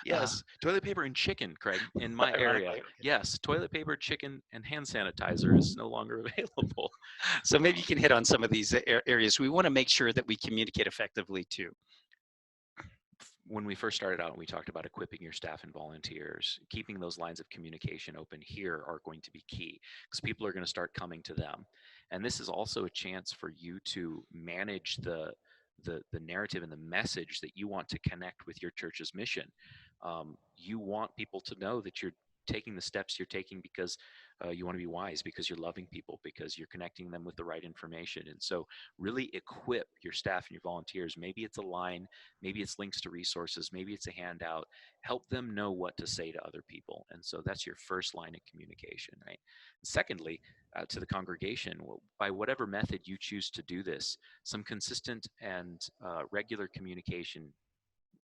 Yes, toilet paper and chicken, Craig, in my area. Ironically, okay. Yes, toilet paper, chicken, and hand sanitizer is no longer available. So maybe you can hit on some of these areas. We want to make sure that we communicate effectively too. When we first started out and we talked about equipping your staff and volunteers, keeping those lines of communication open here are going to be key because people are going to start coming to them. And this is also a chance for you to manage the narrative and the message that you want to connect with your church's mission. You want people to know that you're taking the steps you're taking because you want to be wise, because you're loving people, because you're connecting them with the right information. And so really equip your staff and your volunteers. Maybe it's a line, maybe it's links to resources, maybe it's a handout. Help them know what to say to other people. And so that's your first line of communication, right? Secondly, to the congregation, by whatever method you choose to do this, some consistent and regular communication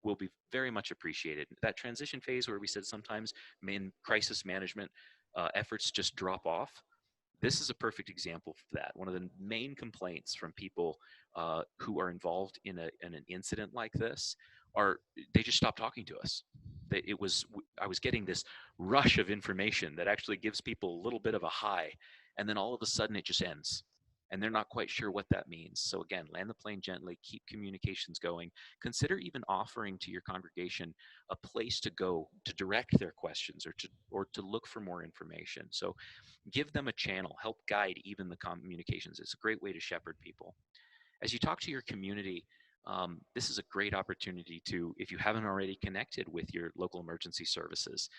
will be very much appreciated. That transition phase where we said sometimes in crisis management efforts just drop off, this is a perfect example of that. One of the main complaints from people who are involved in an incident like this are they just stop talking to us. I was getting this rush of information that actually gives people a little bit of a high, and then all of a sudden it just ends. And they're not quite sure what that means. So again, land the plane gently, keep communications going. Consider even offering to your congregation a place to go to direct their questions or to look for more information. So give them a channel, help guide even the communications. It's a great way to shepherd people. As you talk to your community, this is a great opportunity to, if you haven't already connected with your local emergency services,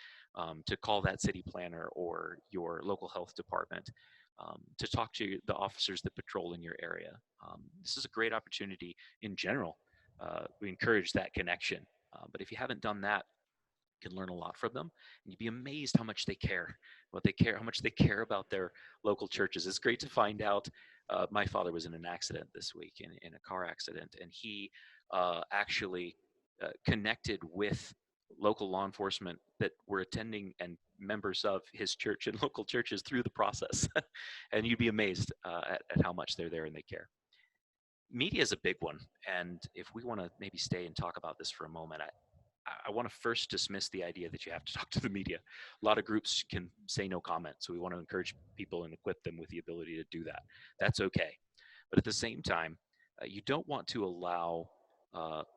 to call that city planner or your local health department, to talk to the officers that patrol in your area. This is a great opportunity in general. We encourage that connection. But if you haven't done that, can learn a lot from them, and you'd be amazed how much they care, how much they care about their local churches. It's great to find out. My father was in an accident this week, in a car accident, and he actually connected with local law enforcement that were attending and members of his church and local churches through the process. And you'd be amazed at how much they're there and they care. Media is a big one, and if we want to maybe stay and talk about this for a moment, I want to first dismiss the idea that you have to talk to the media. A lot of groups can say no comment, so we want to encourage people and equip them with the ability to do that. That's okay. But at the same time, you don't want to allow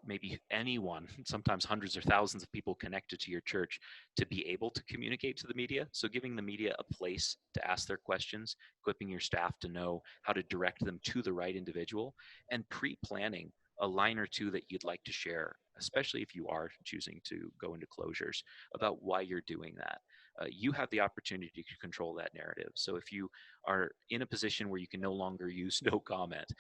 maybe anyone, sometimes hundreds or thousands of people connected to your church, to be able to communicate to the media. So giving the media a place to ask their questions, equipping your staff to know how to direct them to the right individual, and pre-planning a line or two that you'd like to share, especially if you are choosing to go into closures, about why you're doing that. You have the opportunity to control that narrative. So if you are in a position where you can no longer use no comment,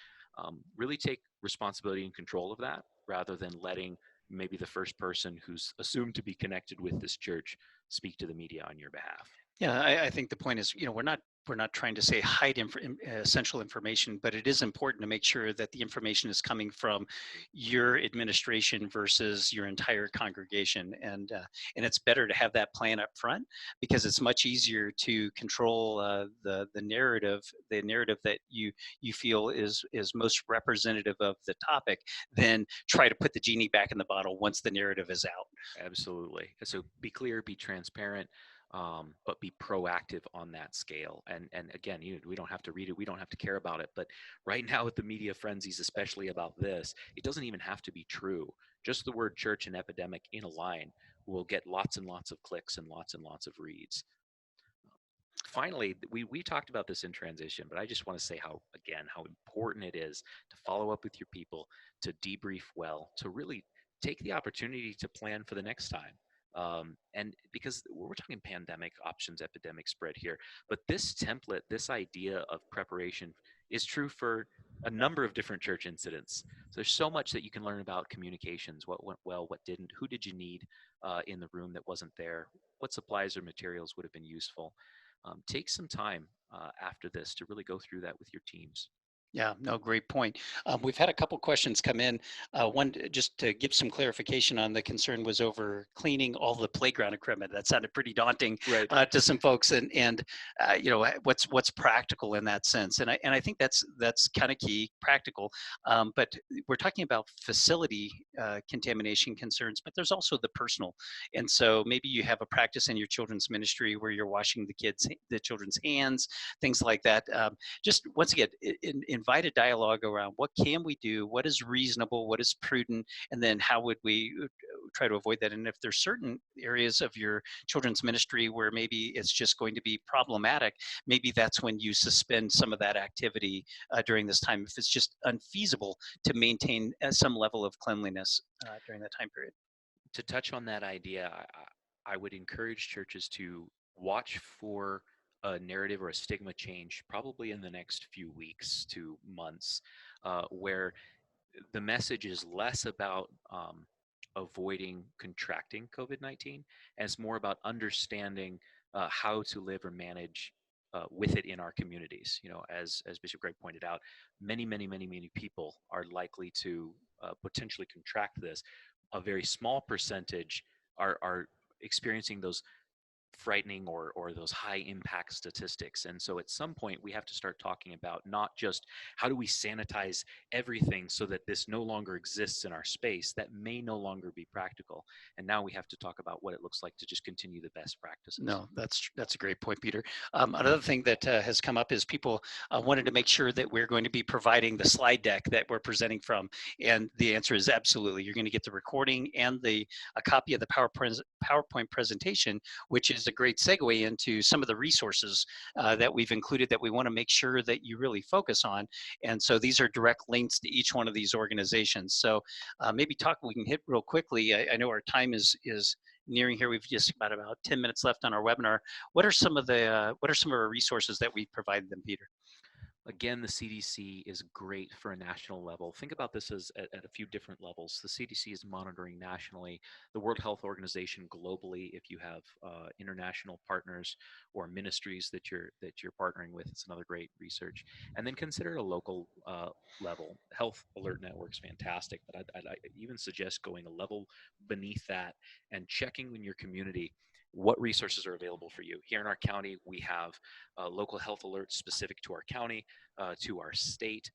really take responsibility and control of that rather than letting maybe the first person who's assumed to be connected with this church speak to the media on your behalf. Yeah, I think the point is, we're not trying to say hide essential information, but it is important to make sure that the information is coming from your administration versus your entire congregation, and it's better to have that plan up front because it's much easier to control the narrative that you feel is most representative of the topic than try to put the genie back in the bottle once the narrative is out. Absolutely. So be clear, be transparent, but be proactive on that scale. And again, we don't have to read it, we don't have to care about it. But right now, with the media frenzies, especially about this, it doesn't even have to be true. Just the word church and epidemic in a line will get lots and lots of clicks and lots of reads. Finally, we talked about this in transition, but I just want to say how important it is to follow up with your people, to debrief well, to really take the opportunity to plan for the next time. And because we're talking pandemic options, epidemic spread here, but this template, this idea of preparation is true for a number of different church incidents. So there's so much that you can learn about communications, what went well, what didn't, who did you need in the room that wasn't there, what supplies or materials would have been useful. take some time after this to really go through that with your teams. Yeah, no, great point. We've had a couple questions come in. One, just to give some clarification on the concern was over cleaning all the playground equipment. That sounded pretty daunting Right. to some folks, and you know what's practical in that sense. And I think that's kind of key, practical. But we're talking about facility contamination concerns, but there's also the personal. And so maybe you have a practice in your children's ministry where you're washing the children's hands, things like that. Just once again, invite a dialogue around what can we do, what is reasonable, what is prudent, and then how would we try to avoid that. And if there's certain areas of your children's ministry where maybe it's just going to be problematic, maybe that's when you suspend some of that activity during this time, if it's just unfeasible to maintain some level of cleanliness during that time period. To touch on that idea, I would encourage churches to watch for a narrative or a stigma change probably in the next few weeks to months, where the message is less about avoiding contracting COVID-19, and it's more about understanding how to live or manage with it in our communities. You know, as Bishop Greg pointed out, many people are likely to potentially contract this. A very small percentage are experiencing those frightening or those high impact statistics. And so at some point we have to start talking about not just how do we sanitize everything so that this no longer exists in our space. That may no longer be practical. And now we have to talk about what it looks like to just continue the best practices. No, that's a great point, Peter. Another thing that has come up is people wanted to make sure that we're going to be providing the slide deck that we're presenting from, and the answer is absolutely. You're going to get the recording and a copy of the PowerPoint presentation, which is a great segue into some of the resources that we've included that we want to make sure that you really focus on. And so these are direct links to each one of these organizations. So maybe we can hit real quickly. I know our time is nearing here. We've just about 10 minutes left on our webinar. What are some of our resources that we provide them, Peter? Again, the CDC is great for a national level. Think about this as at a few different levels. The CDC is monitoring nationally, the World Health Organization globally. If you have international partners or ministries that you're partnering with, it's another great research. And then consider a local level. Health Alert Network is fantastic, but I'd even suggest going a level beneath that and checking in your community what resources are available for you. Here in our county, we have local health alerts specific to our county, to our state,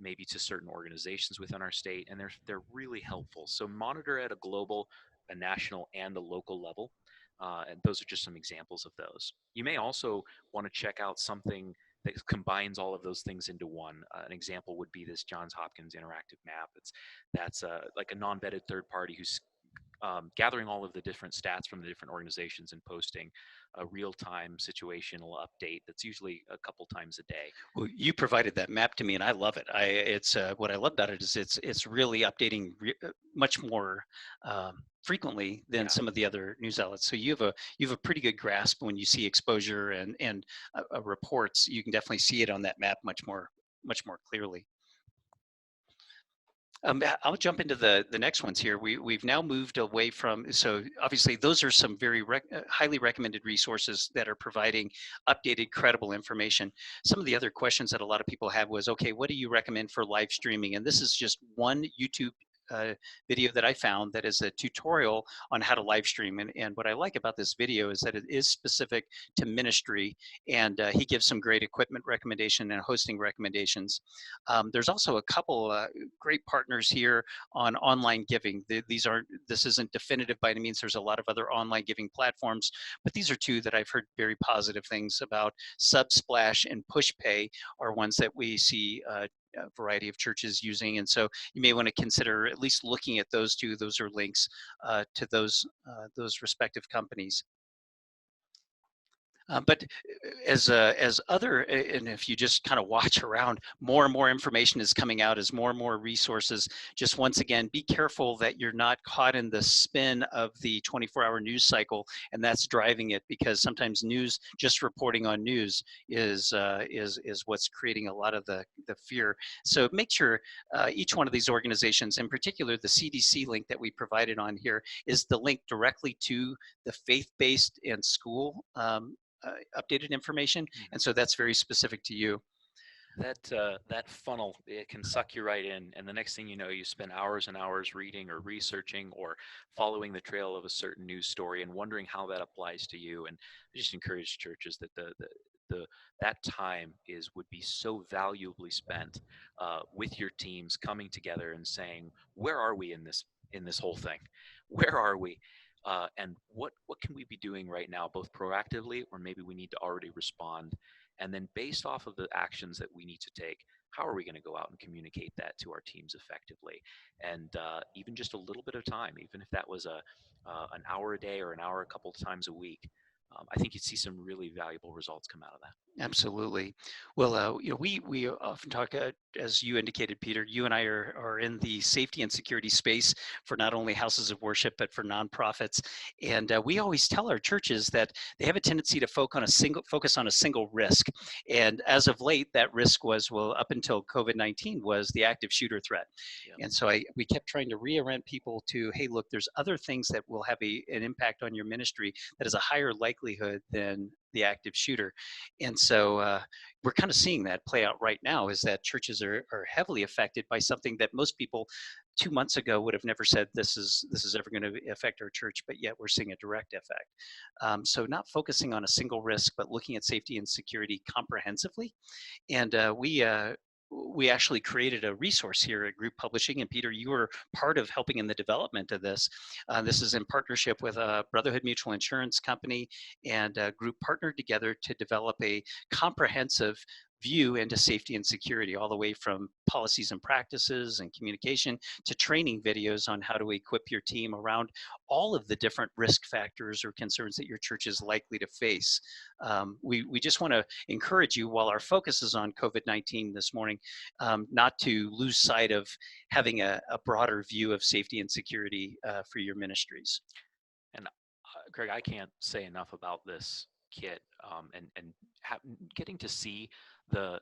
maybe to certain organizations within our state, and they're really helpful. So monitor at a global, a national, and a local level. And those are just some examples of those. You may also want to check out something that combines all of those things into one. An example would be this Johns Hopkins interactive map. That's like a non-vetted third party who's gathering all of the different stats from the different organizations and posting a real-time situational update that's usually a couple times a day. Well, you provided that map to me, and I love it. It's what I love about it is it's really updating much more frequently than some of the other news outlets. So you have a pretty good grasp when you see exposure and reports. You can definitely see it on that map much more clearly. I'll jump into the next ones here. We've now moved away from, so obviously those are some very highly recommended resources that are providing updated, credible information. Some of the other questions that a lot of people have was, okay, what do you recommend for live streaming? And this is just one YouTube video that I found that is a tutorial on how to live stream. And what I like about this video is that it is specific to ministry, and he gives some great equipment recommendation and hosting recommendations. There's also a couple great partners here on online giving. This isn't definitive by any means. There's a lot of other online giving platforms, but these are two that I've heard very positive things about. Subsplash and PushPay are ones that we see a variety of churches using, and so you may want to consider at least looking at those two. Those are links to those respective companies. But as other, and if you just kind of watch around, more and more information is coming out as more and more resources. Just once again, be careful that you're not caught in the spin of the 24-hour news cycle, and that's driving it, because sometimes news, just reporting on news, is what's creating a lot of the fear. So make sure each one of these organizations, in particular the CDC link that we provided on here, is the link directly to the faith-based and school updated information, Mhm. and so that's very specific to you. That funnel, it can suck you right in, and the next thing you know, you spend hours and hours reading or researching or following the trail of a certain news story and wondering how that applies to you. And I just encourage churches that the that time is would be so valuably spent with your teams coming together and saying, where are we in this whole thing? Where are we? And what can we be doing right now, both proactively or maybe we need to already respond, and then based off of the actions that we need to take, how are we going to go out and communicate that to our teams effectively? And even just a little bit of time, even if that was an hour a day or an hour a couple of times a week, I think you'd see some really valuable results come out of that. Absolutely. Well, we often talk, as you indicated, Peter. You and I are in the safety and security space for not only houses of worship but for nonprofits, and we always tell our churches that they have a tendency to focus on a single risk. And as of late, that risk was, well, up until COVID-19, was the active shooter threat. Yep. And so we kept trying to reorient people to, hey, look, there's other things that will have an impact on your ministry that is a higher likelihood than the active shooter. And so we're kind of seeing that play out right now, is that churches are heavily affected by something that most people 2 months ago would have never said this is ever going to affect our church, but yet we're seeing a direct effect. So not focusing on a single risk, but looking at safety and security comprehensively. And we actually created a resource here at Group Publishing, and Peter, you were part of helping in the development of this. This is in partnership with Brotherhood Mutual Insurance Company, and Group partnered together to develop a comprehensive view into safety and security, all the way from policies and practices and communication to training videos on how to equip your team around all of the different risk factors or concerns that your church is likely to face. We just want to encourage you, while our focus is on COVID-19 this morning, not to lose sight of having a broader view of safety and security for your ministries. And Greg, I can't say enough about this kit, and getting to see the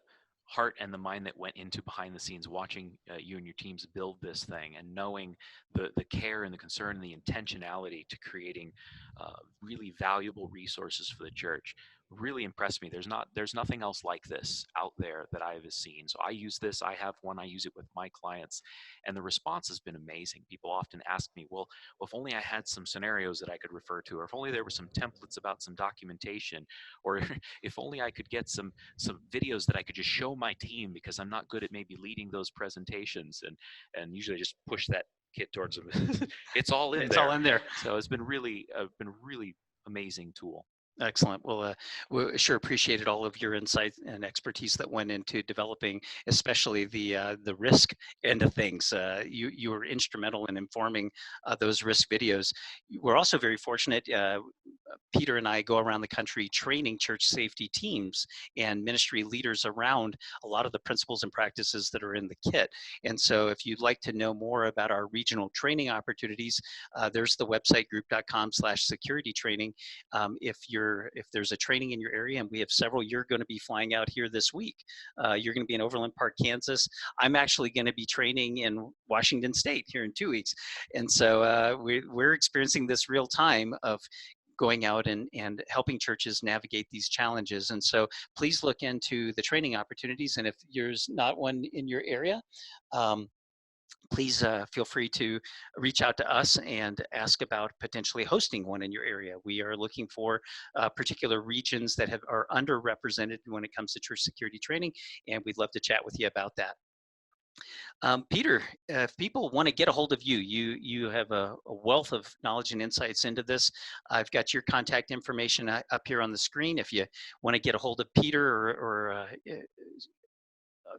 heart and the mind that went into behind the scenes, watching you and your teams build this thing, and knowing the care and the concern and the intentionality to creating really valuable resources for the church really impressed me. There's nothing else like this out there that I have seen. So I use this. I have one. I use it with my clients, and the response has been amazing. People often ask me, well, if only I had some scenarios that I could refer to, or if only there were some templates about some documentation, or if only I could get some videos that I could just show my team, because I'm not good at maybe leading those presentations, and usually I just push that kit towards them. It's all in It's there. all in there. So it's been really amazing tool. Excellent. Well, we sure appreciated all of your insights and expertise that went into developing, especially the risk end of things. You were instrumental in informing those risk videos. We're also very fortunate. Peter and I go around the country training church safety teams and ministry leaders around a lot of the principles and practices that are in the kit. And so, if you'd like to know more about our regional training opportunities, there's the website, group.com/security training. If there's a training in your area, and we have several, you're going to be flying out here this week. You're going to be in Overland Park, Kansas. I'm actually going to be training in Washington State here in 2 weeks, and so we're experiencing this real time of going out and helping churches navigate these challenges. And so please look into the training opportunities, and if there's not one in your area, please feel free to reach out to us and ask about potentially hosting one in your area. We are looking for particular regions that are underrepresented when it comes to church security training, and we'd love to chat with you about that. Peter, if people want to get a hold of you, you have a wealth of knowledge and insights into this. I've got your contact information up here on the screen. If you want to get a hold of Peter or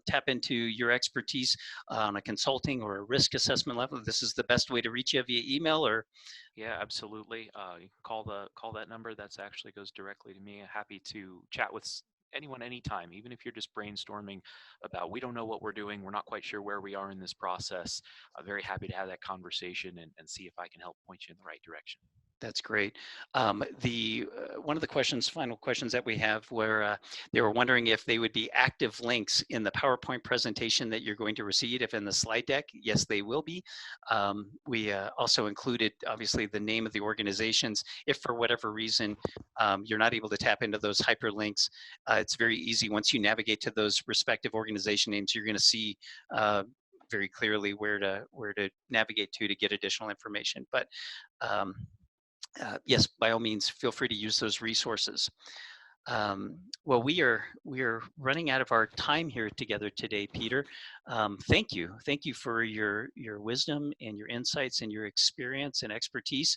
tap into your expertise on a consulting or a risk assessment level, this is the best way to reach you, via email or. Yeah, absolutely. You can call that number. That's actually goes directly to me. Happy to chat with anyone anytime, even if you're just brainstorming about, we don't know what we're doing, we're not quite sure where we are in this process. I'm very happy to have that conversation and see if I can help point you in the right direction. That's great. One of the final questions that we have, where they were wondering if they would be active links in the PowerPoint presentation that you're going to receive, if in the slide deck. Yes, they will be. We also included, obviously, the name of the organizations. If for whatever reason you're not able to tap into those hyperlinks, it's very easy. Once you navigate to those respective organization names, you're going to see very clearly where to navigate to get additional information. But yes, by all means, feel free to use those resources. Well, we are running out of our time here together today, Peter. Thank you for your wisdom and your insights and your experience and expertise.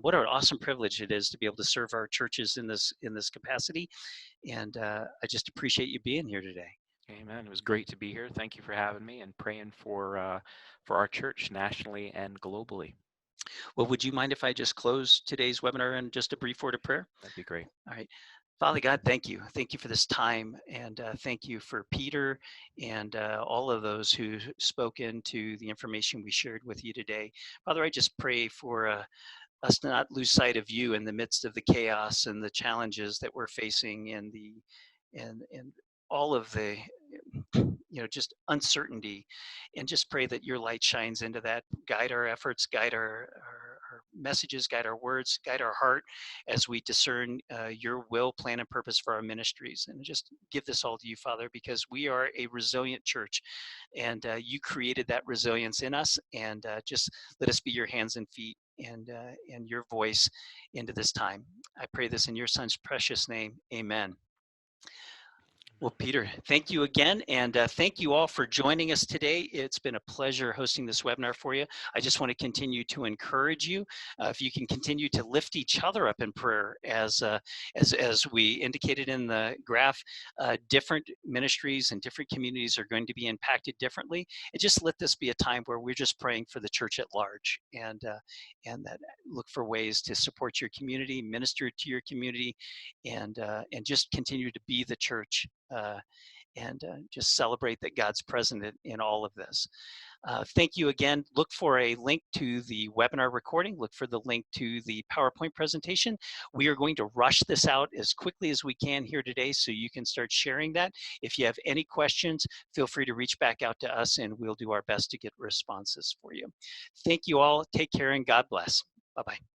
What an awesome privilege it is to be able to serve our churches in this capacity, and I just appreciate you being here today. Amen. It was great to be here. Thank you for having me and praying for our church nationally and globally. Well, would you mind if I just close today's webinar in just a brief word of prayer? That'd be great. All right. Father God, thank you. Thank you for this time, and thank you for Peter and all of those who spoke into the information we shared with you today. Father, I just pray for us to not lose sight of you in the midst of the chaos and the challenges that we're facing, and all of the just uncertainty, and just pray that your light shines into that. Guide our efforts, guide our messages, guide our words, guide our heart as we discern your will, plan, and purpose for our ministries. And just give this all to you, Father, because we are a resilient church, and you created that resilience in us. And just let us be your hands and feet, and your voice into this time. I pray this in your Son's precious name. Amen. Well, Peter, thank you again, and thank you all for joining us today. It's been a pleasure hosting this webinar for you. I just want to continue to encourage you, if you can continue to lift each other up in prayer, as we indicated in the graph. Different ministries and different communities are going to be impacted differently, and just let this be a time where we're just praying for the church at large, and that look for ways to support your community, minister to your community, and just continue to be the church. And just celebrate that God's present in all of this. Thank you again. Look for a link to the webinar recording. Look for the link to the PowerPoint presentation. We are going to rush this out as quickly as we can here today, so you can start sharing that. If you have any questions, feel free to reach back out to us, and we'll do our best to get responses for you. Thank you all. Take care, and God bless. Bye-bye.